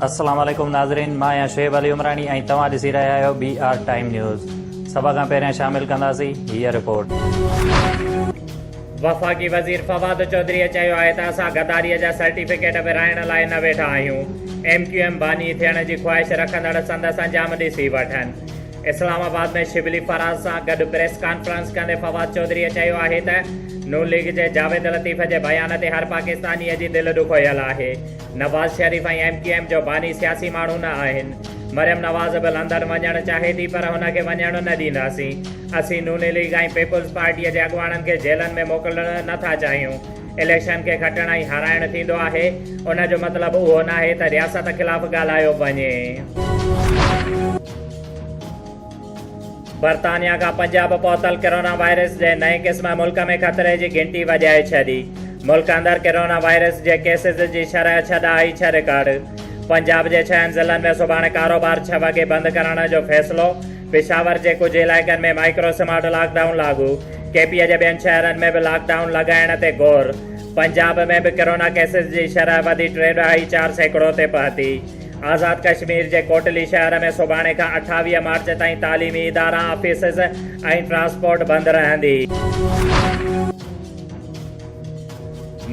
अस्सलाम वालेकुम नाज़रीन, मां आहियां शुएब अली उमरानी ऐं तव्हां ॾिसी रहिया आहियो BR टाइम न्यूज़। सभ खां पहिरियां शामिल कंदासीं हीअ रिपोर्ट। वफ़ाक़ी वज़ीर फवाद चौधरीअ चयो आहे त असां गद्दारीअ जा सर्टिफिकेट विराइण लाइ न वेठा आहियूं। MQM बानी थियण जी ख़्वाहिश रखंदड़ संदसि अंजाम ॾिसी वठनि। इस्लामाबाद में शिबली फराज़ सां गॾु प्रेस कॉन्फ्रेंस कंदे फवाद चौधरीअ चयो आहे त नून लीग जे जावेद लतीफ़ जे बयान ते हर पाकिस्तानीअ जी दिलि ॾुखोयल आहे। नवाज़ शरीफ़ ऐं MQM जो बानी सियासी माण्हू न आहिनि। मरियम नवाज़ बि लंदन वञणु चाहे थी पर हुनखे वञणु न ॾींदासीं। असीं नून लीग ऐं पीपुल्स पार्टीअ जे अॻुवाणनि खे जेलनि में मोकिलणु नथा चाहियूं। इलेक्शन खे खटणु ऐं हाराइणु थींदो आहे, उन जो मतिलबु उहो न आहे त रियासत ख़िलाफ़ु ॻाल्हायो वञे। बर्तानिया खां पंजाब पहुतल कोरोना वायरस जे नए क़िस्म मुल्क में ख़तरे जी घंटी वॼाए छॾी। मुल्क अंदरि कोरोना वायरस जे केसिस जी शरह 6 रिकॉर्ड। पंजाब जे 6 ज़िलनि में सुभाणे कारोबार 6 वॻे बंदि करण जो फ़ैसिलो। पेशावर जे कुझु इलाइक़नि में माइक्रो स्मार्ट लॉकडाउन लागू। KP जे ॿियनि शहरनि में बि लॉकडाउन लॻाइण ते गौर। पंजाब में बि कोरोना केसिस जी शरह वधी 3.4% ते पहुती। आज़ाद कश्मीर जे कोटली शहर में सुभाणे खां 28 मार्च ताईं तालीमी इदारा, ऑफिसिस ऐं ट्रांसपोर्ट बंदि रहंदी।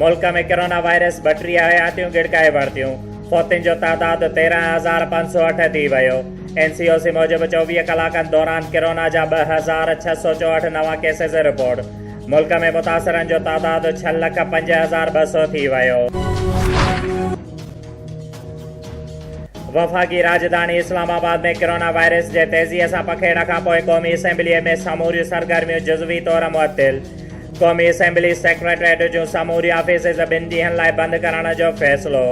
मुल्क में कोरोना वायरस 32 हयातियूं गिड़काए वरितियूं। फौतुनि जो तादादु 13,508 थी वियो। NCOC मूजिबि 24 कलाकनि दौरान कोरोना जा 2,664 नवां केसिस रिपोर्ट। मुल्क में मुतासिरनि जो तादादु 6,05,200 थी वियो। वफ़ाक़ी राजधानी इस्लामाबाद में कोरोना वायरस जे तेज़ीअ सां पखेड़ खां पोइ क़ौमी असैम्बलीअ में समूरियूं सरगर्मियूं जुज़वी तौरु मुअत्तिल। क़ौमी असैम्बली सेक्रेटरेट जूं समूरी ऑफिसिस 2 ॾींहनि लाइ बंदि करण जो फ़ैसिलो।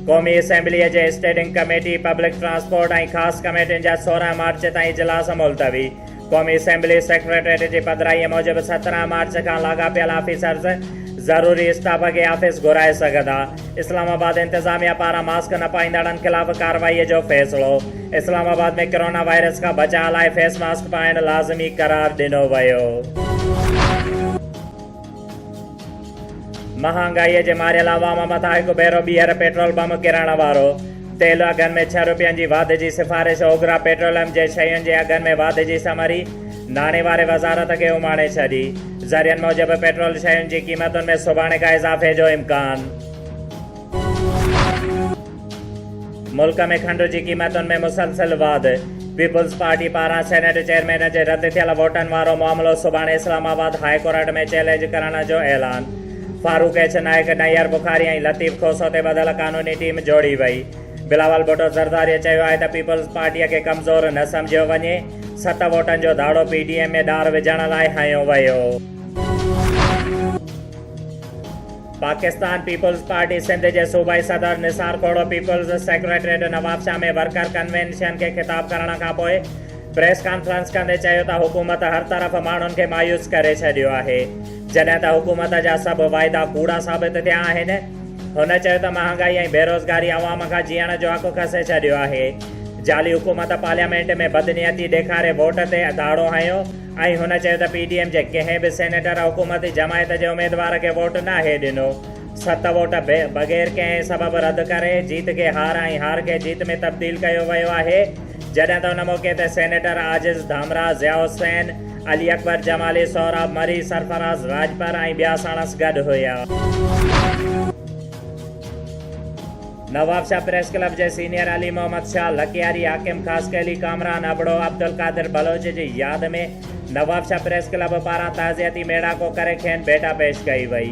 क़ौमी असैम्बलीअ जे स्टेडिंग कमेटी, पब्लिक ट्रांसपोर्ट ऐं ख़ासि कमेटियुनि जा 16 मार्च ताईं इजलास मुलतवी। क़ौमी असैम्बली सेक्रेटरेट जी पधिराईअ मूजिबि 17 मार्च खां लाॻापियल ऑफिसर्स ज़रूरी स्टाफ खे ऑफिस घुराए सघंदा। इस्लामाबाद इंतिज़ामिया पारां मास्क न पाईंदड़नि ख़िलाफ़ कार्रवाईअ जो फ़ैसिलो। इस्लामाबाद में कोरोना वायरस खां बचाव लाइ फेस मास्क पाइणु लाज़मी करार ॾिनो वियो। महांगाईअ जे मारियल अवाम मथां हिकु भेरो ॿीहर पेट्रोल बम किरण वारो। तेल अघनि में 6 रुपयनि जी वाध जी सिफ़ारिश। ओघरा पेट्रोलियम जे शयुनि जे अघनि में वाध जी समरी नाणे वारे वज़ारत खे उमाणे छॾी। ज़रियनि मूजिबि पेट्रोल शयुनि जी क़ीमतुनि में सुभाणे खां इज़ाफ़े जो इम्कान। मुल्क में खंड जी क़ीमतुनि में मुसलसिल वाध। पीपुल्स पार्टी पारां सेनेट चेयरमैन जे रद्द थियल वोटनि वारो मामिलो सुभाणे इस्लामाबाद हाई कोर्ट में चैलेंज करण जो ऐलान। फारूक H नाइक, नैयर बुखारी ऐं लतीफ़ खोसो ते ॿधल क़ानूनी टीम जोड़ी वई। बिलावल भुट्टो ज़रदारीअ चयो आहे त पीपुल्स पार्टीअ खे कमज़ोर न सम्झियो वञे। 7 वोटनि जो दाड़ो PDM में ॾार विझण लाइ हयो वियो। पाकिस्तान पीपुल्स पार्टी सिंध जे सूबाई सदर निसार खोड़ो पीपुल्स सेक्रेटरेट नवाबशाह में वर्कर कन्वेंशन खे ख़िताब करण खां पोइ प्रेस कॉन्फ्रेंस कंदे चयो त हुकूमत हर तरफ़ माण्हुनि खे मायूस करे छॾियो आहे, जॾहिं त हुकूमत जा सभु वाइदा कूड़ा साबित थिया आहिनि। हुन चयो त महांगाई ऐं बेरोज़गारी अवाम खां जीअण जो हक़ खसे छॾियो आहे। जाली हुकूमत पार्लियामेंट में बदनियती ॾेखारे वोट ते दाड़ो हयो ऐं हुन चयो त PDM जे कंहिं बि सेनेटर हुकूमती जमायत जे उमेदवार खे वोट नाहे ॾिनो। 7 वोट बग़ैर कंहिं सबबु रद्द करे जीत खे हार ऐं हार खे जीत में तब्दील कयो वियो आहे। जॾहिं त हुन मौक़े ते सेनेटर आजिज़ धामरा, ज़िया हुसैन, अली अकबर जमाली, सोहराब मरी, सरफराज़ राजपर ऐं ॿिया साणस गॾु हुया। नवाबशाह प्रेस क्लब जे सीनियर अली मोहम्मद शाह, लकियारी हाकिम खासकैली, कामरान अबड़ो, अब्दुल कादिर बलोच जी यादि में नवाबशाह प्रेस क्लब पारां ताज़ियती मेड़ाको करे खेनि भेटा पेश कई वई।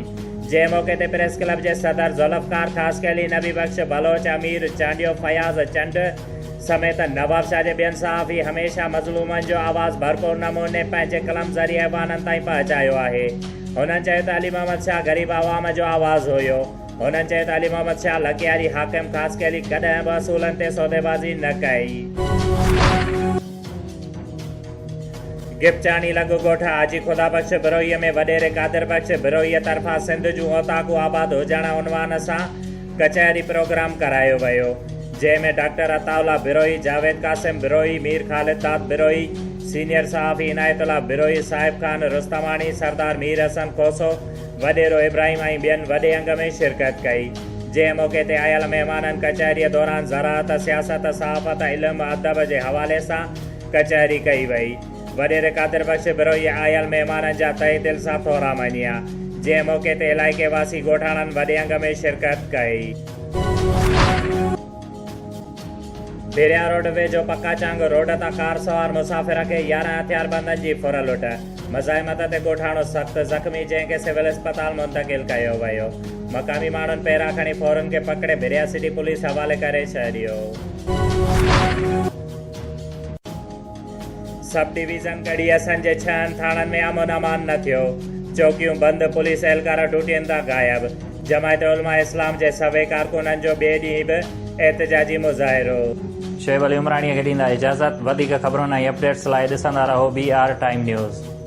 जंहिं मौक़े ते प्रेस क्लब जे सदर ज़ुल्फ़कार खासकैली, नबी बख्श बलोच, अमीर चांडियो, फयाज़ चंड समेत नवाबशाह जे ॿियनि सहाफ़ी हमेशह मज़लूमनि जो आवाज़ भरपूर नमूने पंहिंजे कलम ज़रिए अवाननि ताईं पहुचायो आहे। हुननि चयो त अली मोहम्मद शाह ग़रीब आवाम जो आवाज़ हुयो। हुननि चयो त अली मोहम्मद शाह लकियारी हाकिम खासकैली कॾहिं बि असूलनि ते सौदेबाज़ी न कई। गिपचानी लॻ ॻोठ हाजी ख़ुदा बख़्श बिरोईअ में वॾेरे कादिर बख़्श बिरोईअ तरफ़ां सिंध जूं ओताकू आबाद हुजण उनवान सां कचहरी प्रोग्राम करायो वियो, जंहिंमें डॉक्टर अताउल्ला बिरोई, जावेद कासिम बिरोई, मीर ख़ालिद दाद बिरोई, सीनियर सहाफ़ी इनायतुल्ला बिरोई, साहिब खान रुस्तमानी, सरदार मीर हसन खोसो, वॾेरो इब्राहिम ऐं ॿियनि वॾे अंग में शिरकत कई। जंहिं मौक़े ते आयल महिमाननि कचहरीअ दौरान ज़राअत सियासत सहाफ़त इल्मु अदब जे हवाले सां कचहरी कई वई। वॾेरे क़ादिर बख़्श बिरोही आयल महिमाननि जा तहे दिलि सां थोरा मञिया, जंहिं मौक़े ते इलाइक़े वासी ॻोठाणनि वॾे अंग में शिरकत कई। भिरिया रोड वेझो पक्का चांग रोड तां कार सवार मुसाफ़िर खे 11 हथियारबंदनि जी फुर लुट। मज़ाहिमत ते ॻोठाणो सख़्तु ज़ख़्मी, जंहिंखे सिविल अस्पताल मुंतक़िल कयो वियो। मक़ामी माण्हुनि पहिरां खणी फौरन खे पकिड़े भिरिया सिटी पुलिस हवाले करे छॾियो। सब डिवीज़न ॻड़ी असंजे 6 थाणनि में अमन अमान न थियो। चौकियूं बंदि, पुलिस एहलकार ड्यूटियुनि तां गायब। जमायत उलमा इस्लाम जे सभई कारकुननि जो ॿिए ॾींहुं बि एहतिजाजी मुज़ाहिरो। शोएब अली उमराणीअ खे ॾींदा इजाज़त। वधीक ख़बरुनि ऐं अपडेट्स लाइ ॾिसंदा रहो BR टाइम न्यूज़।